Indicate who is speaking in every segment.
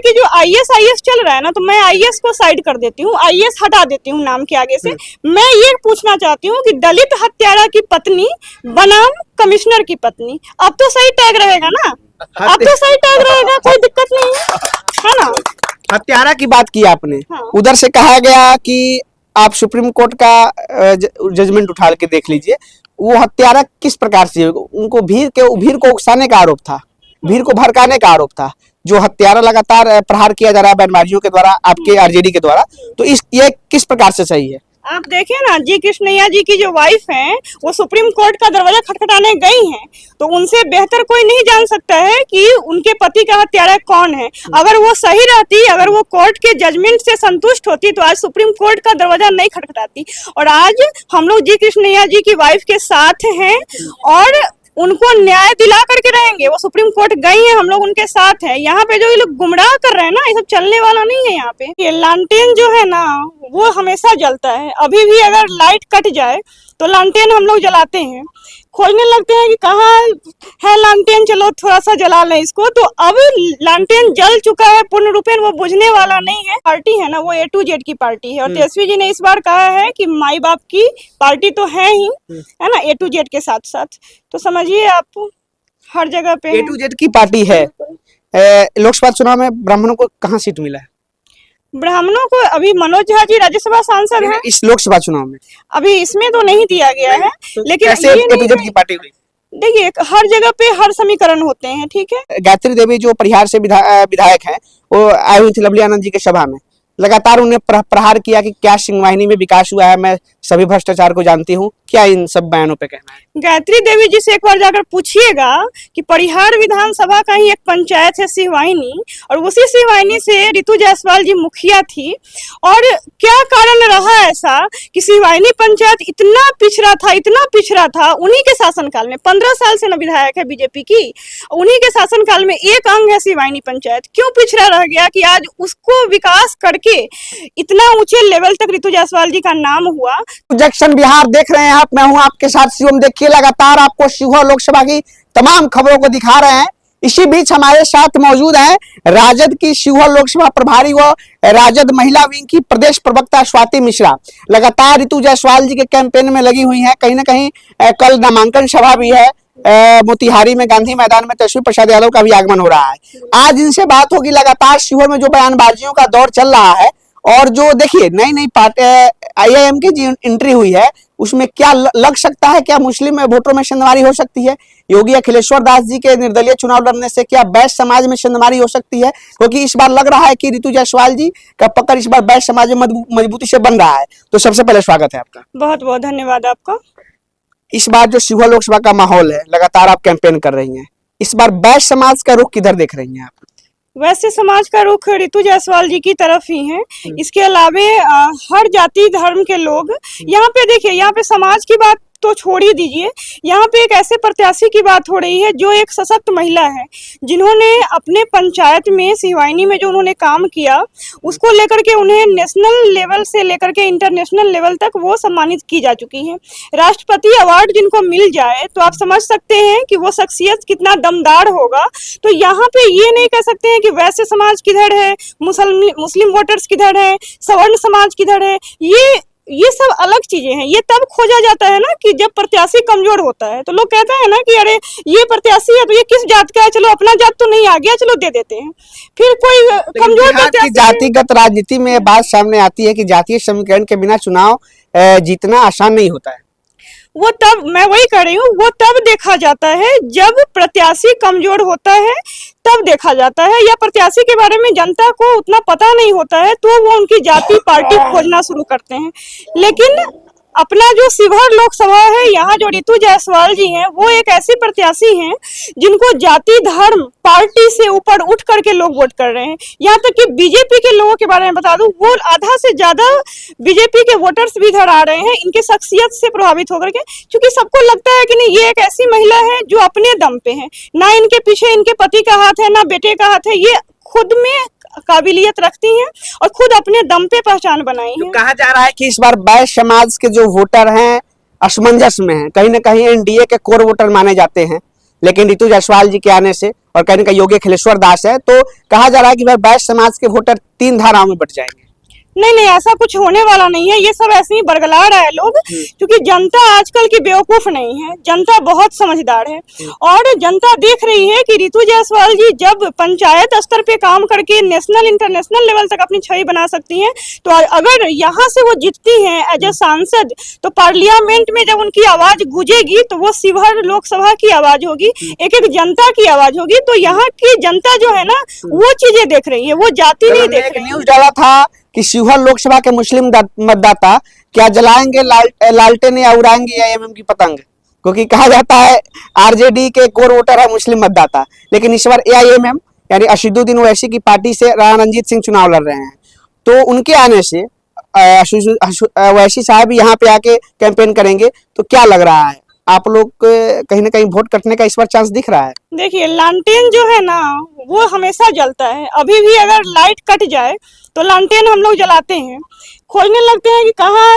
Speaker 1: कि जो आईएएस चल रहा है ना, तो मैं आईएएस को साइड कर देती हूँ, आईएएस हटा देती हूँ नाम के आगे से। मैं ये पूछना चाहती हूँ कि दलित हत्यारा की पत्नी बनाम कमिश्नर की पत्नी, अब तो सही टैग रहेगा ना, अब तो सही टैग रहेगा, कोई दिक्कत नहीं है ना।
Speaker 2: हत्यारा की बात की आपने,
Speaker 1: हाँ।
Speaker 2: उधर से कहा गया कि आप सुप्रीम कोर्ट का जजमेंट उठा के देख लीजिए, वो हत्यारा किस प्रकार से, उनको भीड़ को उकसाने का आरोप था, भीड़ को भड़काने का आरोप था। जो हत्यारा लगातार प्रहार किया जा रहा है बयानबाजियों के द्वारा, आपके आरजेडी के द्वारा, तो ये किस प्रकार से सही है?
Speaker 1: आप देखें ना, जी कृष्णैया जी की जो वाइफ हैं, वो सुप्रीम कोर्ट का दरवाजा खटखटाने गई हैं, तो उनसे बेहतर कोई नहीं जान सकता है कि उनके पति का हत्यारा कौन है। अगर वो सही रहती, अगर वो कोर्ट के जजमेंट से संतुष्ट होती, तो आज सुप्रीम कोर्ट का दरवाजा नहीं खटखटाती। और आज हम लोग जी कृष्णैया जी की वाइफ के साथ हैं और उनको न्याय दिला करके रहेंगे। वो सुप्रीम कोर्ट गई हैं, हम लोग उनके साथ हैं। यहाँ पे जो ये लोग गुमराह कर रहे हैं ना, ये सब चलने वाला नहीं है। यहाँ पे ये लालटेन जो है ना, वो हमेशा जलता है। अभी भी अगर लाइट कट जाए तो लालटेन हम लोग जलाते हैं, खोजने लगते हैं कि कहाँ है लालटेन, चलो थोड़ा सा जला लें इसको। तो अब लालटेन जल चुका है पूर्ण रूपेण, वो बुझने वाला नहीं है। पार्टी है ना, वो A to Z की पार्टी है। और तेजस्वी जी ने इस बार कहा है कि माई बाप की पार्टी तो है ही, है ना, A to Z के साथ साथ। तो समझिए आप, हर जगह पे
Speaker 2: A to Z की पार्टी है। लोकसभा चुनाव में ब्राह्मणों को कहाँ सीट मिला है?
Speaker 1: ब्राह्मणों को अभी मनोज झा जी राज्यसभा सांसद हैं।
Speaker 2: इस लोकसभा चुनाव में
Speaker 1: अभी इसमें तो नहीं दिया गया है, लेकिन
Speaker 2: कैसे A to Z की पार्टी हुई?
Speaker 1: देखिए, हर जगह पे हर समीकरण होते हैं, ठीक है।
Speaker 2: गायत्री देवी जो परिहार से विधायक हैं, वो आई हुई थी लवली आनंद जी के सभा में, लगातार उन्हें प्रहार किया कि क्या सिंहवाहिनी में विकास हुआ है, मैं सभी भ्रष्टाचार को जानती हूँ। क्या इन सब बयानों पे कहना है?
Speaker 1: गायत्री देवी जी से एक बार जाकर पूछिएगा कि परिहार विधानसभा का ही एक पंचायत है सिंहवाहिनी, और उसी सिंहवाहिनी से रितु जायसवाल जी मुखिया थी। और क्या कारण रहा ऐसा कि सिंहवाहिनी पंचायत इतना पिछड़ा था, इतना पिछड़ा था। उन्हीं के शासनकाल में, 15 साल से न विधायक है बीजेपी की, उन्हीं के शासनकाल में एक अंग है सिंहवाहिनी पंचायत। क्यों पिछड़ा रह गया कि आज उसको विकास करके इतना ऊंचे लेवल तक रितु जायसवाल जी का नाम हुआ।
Speaker 2: जंक्शन बिहार देख रहे हैं आप, मैं हूं आपके साथ शिवम। देखिए, लगातार आपको शिवहर लोकसभा की तमाम खबरों को दिखा रहे हैं। इसी बीच हमारे साथ मौजूद हैं राजद की शिवहर लोकसभा प्रभारी व राजद महिला विंग की प्रदेश प्रवक्ता स्वाति मिश्रा। लगातार रितु जायसवाल जी के कैंपेन में लगी हुई हैं। कहीं ना कहीं कल नामांकन सभा भी है मोतिहारी में, गांधी मैदान में तेजस्वी प्रसाद यादव का भी आगमन हो रहा है। आज इनसे बात होगी। लगातार शिवहर में जो बयानबाजियों का दौर चल रहा है, और जो देखिए नई पार्टी IIM की जी एंट्री हुई है, उसमें क्या लग सकता है, क्या मुस्लिम वोटरों में शंदमारी हो सकती है? योगी अखिलेश्वर दास जी के निर्दलीय चुनाव लड़ने से क्या बैश्य समाज में शंदमारी हो सकती है? क्योंकि इस बार लग रहा है कि रितु जायसवाल जी का पकड़ इस बार बैश्य समाज में मजबूती से बन रहा है। तो सबसे पहले स्वागत है आपका।
Speaker 1: बहुत बहुत धन्यवाद आपका।
Speaker 2: इस बार जो शिवहर लोकसभा का माहौल है, लगातार आप कैंपेन कर रही हैं, इस बार बैश्य समाज का रुख किधर देख रही हैं आप?
Speaker 1: वैसे समाज का रुख रितु जायसवाल जी की तरफ ही है। इसके अलावे हर जाति धर्म के लोग यहाँ पे, देखिए, यहाँ पे समाज की बात तो छोड़ ही दीजिए, यहाँ पे एक ऐसे प्रत्याशी की बात हो रही है जो एक सशक्त महिला है, जिन्होंने अपने पंचायत में, सिंहवाहिनी में जो उन्होंने काम किया, उसको लेकर के उन्हें नेशनल लेवल से लेकर के इंटरनेशनल लेवल तक वो सम्मानित की जा चुकी हैं। राष्ट्रपति अवार्ड जिनको मिल जाए तो आप समझ सकते हैं कि वो शख्सियत कितना दमदार होगा। तो यहाँ पे ये नहीं कह सकते हैं कि वैसे समाज किधर है, मुस्लिम वोटर्स किधर है, सवर्ण समाज किधर है। ये सब अलग चीजें हैं। ये तब खोजा जाता है ना कि जब प्रत्याशी कमजोर होता है। तो लोग कहते हैं ना कि अरे ये प्रत्याशी है तो ये किस जात का है, चलो अपना जात तो नहीं आ गया, चलो दे देते हैं। फिर कोई कमजोर प्रत्याशी,
Speaker 2: जातिगत राजनीति में बात सामने आती है कि जातीय समीकरण के बिना चुनाव जीतना आसान नहीं होता है।
Speaker 1: वो तब, मैं वही कह रही हूँ, वो तब देखा जाता है जब प्रत्याशी कमजोर होता है, तब देखा जाता है। या प्रत्याशी के बारे में जनता को उतना पता नहीं होता है, तो वो उनकी जाति पार्टी खोजना शुरू करते हैं। लेकिन अपना जो शिवहर लोकसभा है, यहाँ जो रितु जायसवाल जी हैं, वो एक ऐसी प्रत्याशी हैं जिनको जाति धर्म पार्टी से ऊपर उठ करके लोग वोट कर रहे हैं। यहाँ तक कि बीजेपी के लोगों के बारे में बता दूं, वो आधा से ज्यादा बीजेपी के वोटर्स भी इधर आ रहे हैं इनके शख्सियत से प्रभावित होकर के, क्योंकि सबको लगता है कि नहीं, ये एक ऐसी महिला है जो अपने दम पे है, ना इनके पीछे इनके पति का हाथ है, ना बेटे का हाथ है। ये खुद में काबिलियत रखती हैं और खुद अपने दम पे पहचान बनाई है।
Speaker 2: कहा जा रहा है कि इस बार बैश्य समाज के जो वोटर हैं असमंजस में हैं, कहीं ना कहीं एनडीए के कोर वोटर माने जाते हैं, लेकिन रितु जायसवाल जी के आने से और कहीं ना कहीं योगी अखिलेश्वर दास है, तो कहा जा रहा है कि भाई वैश्य समाज के वोटर 3 धाराओं में बट जाएंगे।
Speaker 1: नहीं नहीं, ऐसा कुछ होने वाला नहीं है। ये सब ऐसे ही बरगला रहा है लोग, क्योंकि जनता आजकल की बेवकूफ नहीं है, जनता बहुत समझदार है। और जनता देख रही है कि रितु जायसवाल जी जब पंचायत स्तर पे काम करके नेशनल इंटरनेशनल लेवल तक अपनी छवि बना सकती हैं, तो अगर यहाँ से वो जीतती हैं एज ए सांसद, तो पार्लियामेंट में जब उनकी आवाज गूंजेगी तो वो शिवहर लोकसभा की आवाज होगी, एक एक जनता की आवाज होगी। तो यहाँ की जनता जो है ना, वो चीजें देख रही है, वो जाति नहीं देख रही है।
Speaker 2: न्यूज डाला था कि शिवहर लोकसभा के मुस्लिम मतदाता क्या जलाएंगे लालटेन या उड़ाएंगे एआईएमएम की पतंग, क्योंकि कहा जाता है आरजेडी के कोर वोटर है मुस्लिम मतदाता, लेकिन इस बार एआईएमएम यानी असदुद्दीन ओवैसी की पार्टी से राणा रणजीत सिंह चुनाव लड़ रहे हैं। तो उनके आने से ओवैसी साहब यहाँ पे आके कैंपेन करेंगे, तो क्या लग रहा है आप लोग कहीं ना कहीं वोट कटने का इस बार चांस दिख रहा है?
Speaker 1: देखिए, लालटेन जो है ना वो हमेशा जलता है। अभी भी अगर लाइट कट जाए तो लालटेन हम लोग जलाते हैं, खोजने लगते हैं कि कहाँ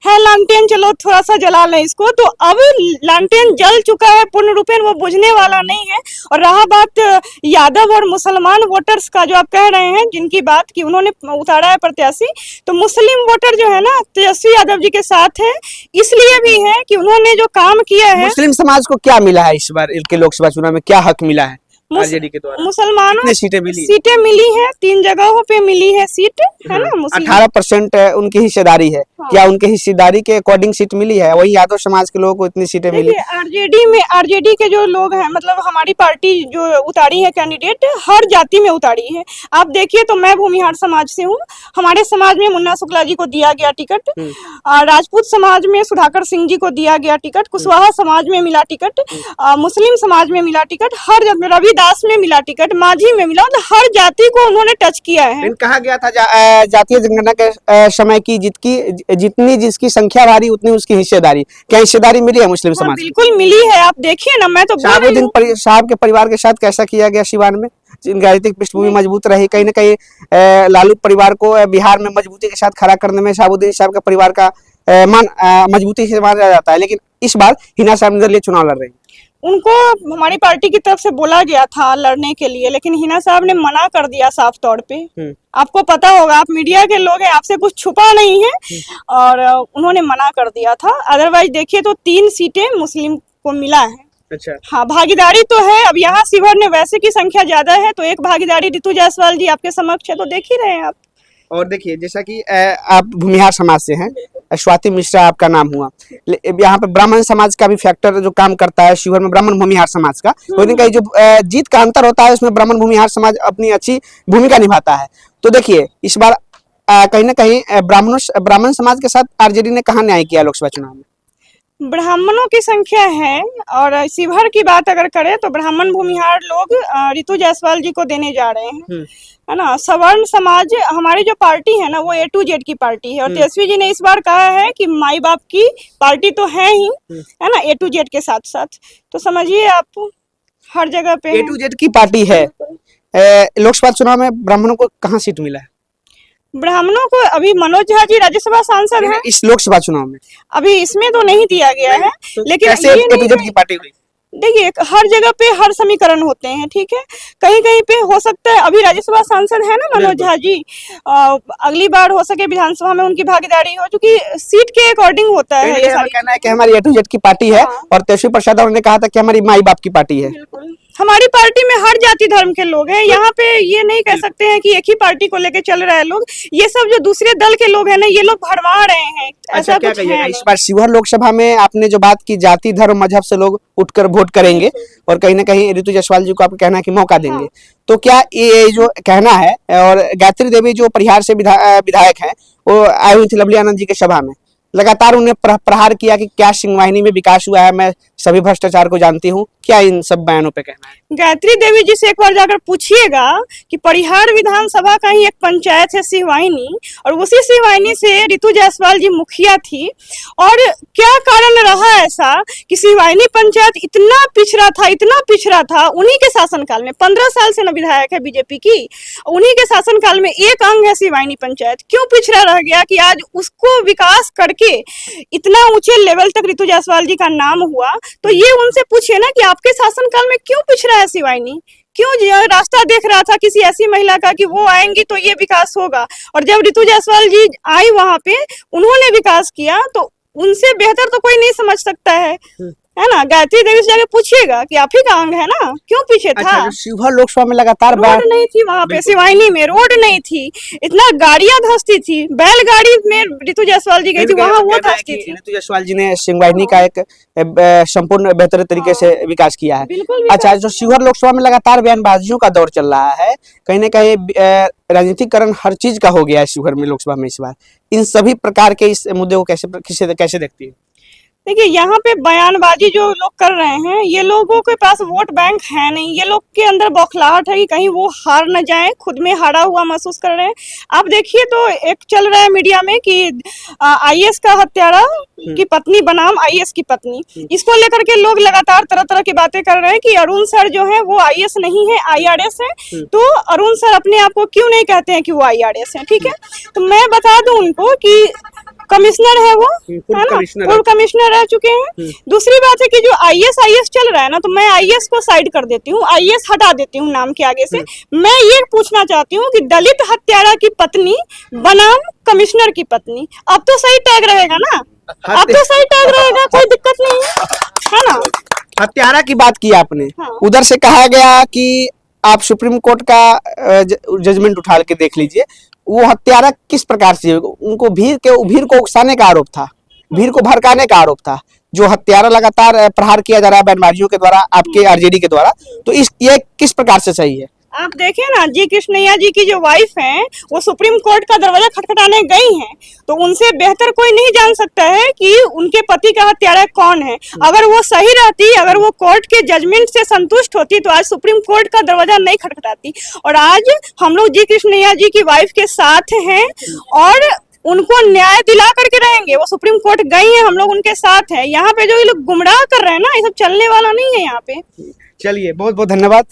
Speaker 1: है लालटेन, चलो थोड़ा सा जला लें इसको। तो अब लालटेन जल चुका है पूर्ण रूपेण, वो बुझने वाला नहीं है। और रहा बात यादव और मुसलमान वोटर्स का, जो आप कह रहे हैं जिनकी बात की उन्होंने उतारा है प्रत्याशी, तो मुस्लिम वोटर जो है ना तेजस्वी यादव जी के साथ है, इसलिए भी है कि उन्होंने जो काम किया है।
Speaker 2: मुस्लिम समाज को क्या मिला है इस बार के लोकसभा चुनाव में, क्या हक मिला है आरजेडी के द्वारा?
Speaker 1: मुसलमानों
Speaker 2: सीटें
Speaker 1: मिली है, 3 जगहों पे मिली है सीट, है ना।
Speaker 2: 18% उनकी हिस्सेदारी है। हाँ। क्या उनके हिस्सेदारी के अकॉर्डिंग सीट मिली है? वही यादव समाज के लोगों को इतनी सीटें मिली?
Speaker 1: आरजेडी के जो लोग हैं, मतलब हमारी पार्टी जो उतारी है कैंडिडेट, हर जाति में उतारी है। आप देखिए, तो मैं भूमिहार समाज से हूँ, हमारे समाज में मुन्ना शुक्ला जी को दिया गया टिकट, राजपूत समाज में सुधाकर सिंह जी को दिया गया टिकट, कुशवाहा समाज में मिला टिकट, मुस्लिम समाज में मिला टिकट, हर रविदास में मिला टिकट, माझी में मिला, मतलब हर जाति को उन्होंने टच किया है।
Speaker 2: कहा गया था जातीय जनगणना के समय की जितनी जिसकी संख्या भारी उतनी उसकी हिस्सेदारी। क्या हिस्सेदारी मिली है मुस्लिम समाज?
Speaker 1: बिल्कुल मिली है। आप देखिए ना, मैं तो
Speaker 2: शहाबुद्दीन साहब के परिवार के साथ कैसा किया गया सिवान में, जिनकी राजनीतिक पृष्ठभूमि मजबूत रही, कहीं ना कहीं लालू परिवार को बिहार में मजबूती के साथ खड़ा करने में शहाबुद्दीन साहब के परिवार का मजबूती से माना जाता है। लेकिन इस बार हिना साहब निर्दलीय चुनाव लड़ रही है,
Speaker 1: उनको हमारी पार्टी की तरफ से बोला गया था लड़ने के लिए, लेकिन हिना साहब ने मना कर दिया साफ तौर पे। आपको पता होगा, आप मीडिया के लोग हैं, आपसे कुछ छुपा नहीं है, और उन्होंने मना कर दिया था। अदरवाइज देखिए तो 3 सीटें मुस्लिम को मिला है।
Speaker 2: अच्छा, हाँ,
Speaker 1: भागीदारी तो है। अब यहाँ शिवहर में वैसे की संख्या ज्यादा है, तो एक भागीदारी रितु जायसवाल जी आपके समक्ष है, तो देख ही रहे हैं आप।
Speaker 2: और देखिए, जैसा कि आप भूमिहार समाज से हैं, स्वाति मिश्रा आपका नाम हुआ, यहाँ पे ब्राह्मण समाज का भी फैक्टर जो काम करता है शिवहर में, ब्राह्मण भूमिहार समाज का, लेकिन कहीं जो जीत का अंतर होता है उसमें ब्राह्मण भूमिहार समाज अपनी अच्छी भूमिका निभाता है। तो देखिए, इस बार कहीं ना कहीं ब्राह्मण समाज के साथ आरजेडी ने कहाँ न्याय किया लोकसभा चुनाव में?
Speaker 1: ब्राह्मणों की संख्या है, और शिवहर की बात अगर करें तो ब्राह्मण भूमिहार लोग रितु जायसवाल जी को देने जा रहे हैं, है ना। सवर्ण समाज, हमारी जो पार्टी है ना, वो A to Z की पार्टी है, और तेजस्वी जी ने इस बार कहा है कि माई बाप की पार्टी तो है ही, है ना, A to Z के साथ साथ। तो समझिए आप, हर जगह पे
Speaker 2: A to Z की पार्टी है। लोकसभा चुनाव में ब्राह्मणों को कहाँ सीट मिला है?
Speaker 1: ब्राह्मणों को अभी मनोज झा जी राज्यसभा सांसद हैं
Speaker 2: इस लोकसभा चुनाव में,
Speaker 1: अभी इसमें तो नहीं दिया गया है, लेकिन
Speaker 2: कैसे A to Z की पार्टी हुई?
Speaker 1: देखिए, हर जगह पे हर समीकरण होते हैं, ठीक है। कहीं कहीं पे हो सकता है, अभी राज्यसभा सांसद है ना मनोज झा जी, अगली बार हो सके विधानसभा में उनकी भागीदारी हो, क्योंकि सीट के अकॉर्डिंग होता है। ये
Speaker 2: कहना है कि हमारी A to Z की पार्टी है, और तेजस्वी प्रसाद ने कहा था कि हमारी माई बाप की पार्टी है।
Speaker 1: हमारी पार्टी में हर जाति धर्म के लोग हैं, यहाँ पे ये नहीं कह सकते हैं कि एक ही पार्टी को लेके चल रहे हैं लोग। ये सब जो दूसरे दल के लोग हैं ना, ये लोग भरवा रहे हैं। ऐसा
Speaker 2: क्या
Speaker 1: कुछ
Speaker 2: कहिएगा इस बार शिवहर लोकसभा में? आपने जो बात की, जाति धर्म मजहब से लोग उठकर वोट करेंगे, और कहीं ना कहीं रितु जायसवाल जी को आप कहना है कि मौका देंगे, तो क्या ये जो कहना है? और गायत्री देवी जो परिहार से विधायक है, वो आई हुई थी लवली आनंद जी के सभा में, लगातार उन्हें प्रहार किया कि क्या सिंहवाहिनी में विकास हुआ है, मैं सभी भ्रष्टाचार को जानती हूँ। क्या इन सब बयानों पे कहना है?
Speaker 1: गायत्री देवी जी से एक बार जाकर पूछिएगा कि परिहार विधानसभा का ही एक पंचायत है सिंहवाहिनी, और उसी सिंहवाहिनी से रितु जायसवाल जी मुखिया थी, और क्या कारण रहा ऐसा कि सिंहवाहिनी पंचायत इतना पिछड़ा था उन्हीं के शासनकाल में। 15 साल से न विधायक है बीजेपी की, उन्हीं के शासनकाल में एक अंग है सिंहवाहिनी पंचायत। क्यों पिछड़ा रह गया कि आज उसको विकास करके इतना ऊंचे लेवल तक रितु जायसवाल जी का नाम हुआ? तो ये उनसे पूछिए ना कि आपके शासनकाल में क्यों पिछड़ा है सिंहवाहिनी, क्यों जी रास्ता देख रहा था किसी ऐसी महिला का कि वो आएंगी तो ये विकास होगा, और जब रितु जायसवाल जी आई वहां पे उन्होंने विकास किया, तो उनसे बेहतर तो कोई नहीं समझ सकता है ना। गायत्री देवी से जाके पूछिएगा कि आप ही का अंग है ना, क्यों पीछे था।
Speaker 2: अच्छा, शिवहर लोकसभा में लगातार
Speaker 1: रोड नहीं थी वहां पे, सिवानी में रोड नहीं थी, इतना गाड़ियां धंसती थी, बैलगाड़ी में रितु जायसवाल जी गई थी, वहां वो धंसती थी।
Speaker 2: रितु जायसवाल जी ने सिंहवाहिनी का एक संपूर्ण बेहतर तरीके से विकास किया है।
Speaker 1: बिल्कुल
Speaker 2: अच्छा, जो शिवहर लोकसभा में लगातार बयानबाजियों का दौर चल रहा है, कहीं ना कहीं राजनीतिकरण हर चीज का हो गया है शिवहर में लोकसभा में इस बार, इन सभी प्रकार के इस मुद्दे को कैसे देखती है?
Speaker 1: देखिए यहाँ पे बयानबाजी जो लोग कर रहे हैं, ये लोगों के पास वोट बैंक है नहीं, ये लोग के अंदर बौखलाहट है कि कहीं वो हार न जाए, खुद में हारा हुआ महसूस कर रहे हैं। आप देखिए तो एक चल रहा है मीडिया में कि आईएएस का हत्यारा की पत्नी बनाम आईएएस की पत्नी, इसको लेकर के लोग लगातार तरह तरह की बातें कर रहे हैं कि अरुण सर जो है वो आईएएस नहीं है, आईआरएस है, तो अरुण सर अपने आप को क्यों नहीं कहते हैं कि वो आईआरएस है। ठीक है, तो मैं बता दूं उनको कि कमिश्नर है वो, है ना, पूर्व कमिश्नर रह चुके हैं। दूसरी बात है कि जो आईएएस चल रहा है ना, तो मैं आईएएस को साइड कर देती हूँ, आईएएस हटा देती हूँ नाम के आगे से। मैं ये पूछना चाहती हूँ कि दलित हत्यारा की पत्नी बनाम कमिश्नर की पत्नी, अब तो सही टैग रहेगा ना, अब तो सही टैग रहेगा, कोई दिक्कत नहीं है ना।
Speaker 2: हत्यारा की बात की आपने,
Speaker 1: हाँ।
Speaker 2: उधर से कहा गया कि आप सुप्रीम कोर्ट का जजमेंट उठा के देख लीजिए, वो हत्यारा किस प्रकार से, उनको भीड़ को उकसाने का आरोप था, भीड़ को भड़काने का आरोप था, जो हत्यारा लगातार प्रहार किया जा रहा है बयानबाजियों के द्वारा, आपके आरजेडी के द्वारा, तो ये किस प्रकार से सही है?
Speaker 1: आप देखिए ना, जी कृष्णैया जी की जो वाइफ हैं वो सुप्रीम कोर्ट का दरवाजा खटखटाने गई हैं, तो उनसे बेहतर कोई नहीं जान सकता है कि उनके पति का हत्यारा कौन है। अगर वो सही रहती, अगर वो कोर्ट के जजमेंट से संतुष्ट होती, तो आज सुप्रीम कोर्ट का दरवाजा नहीं खटखटाती। और आज हम लोग जी कृष्णैया जी की वाइफ के साथ हैं और उनको न्याय दिला करके रहेंगे। वो सुप्रीम कोर्ट गई है, हम लोग उनके साथ हैं। यहाँ पे जो ये लोग गुमराह कर रहे हैं ना, ये सब चलने वाला नहीं है यहाँ पे।
Speaker 2: चलिए, बहुत बहुत धन्यवाद।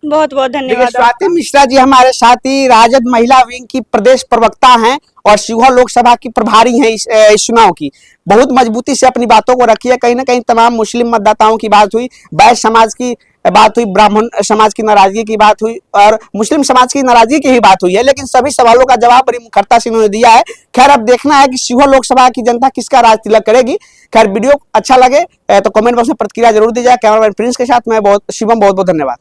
Speaker 1: बहुत बहुत धन्यवाद।
Speaker 2: स्वाति मिश्रा जी हमारे साथ ही राजद महिला विंग की प्रदेश प्रवक्ता हैं और शिवहर लोकसभा की प्रभारी हैं इस चुनाव की। बहुत मजबूती से अपनी बातों को रखी है। कहीं ना कहीं तमाम मुस्लिम मतदाताओं की बात हुई, वैश्य समाज की बात हुई, ब्राह्मण समाज की नाराजगी की बात हुई और मुस्लिम समाज की नाराजगी की ही बात हुई है, लेकिन सभी सवालों का जवाब बड़ी मुखरता से इन्होंने दिया है। खैर, अब देखना है कि शिवहर लोकसभा की जनता किसका राज तिलक करेगी। खैर, वीडियो अच्छा लगे तो कमेंट बॉक्स में प्रतिक्रिया जरूर दीजिए। कैमरामैन प्रिंस के साथ मैं शिवम, बहुत बहुत धन्यवाद।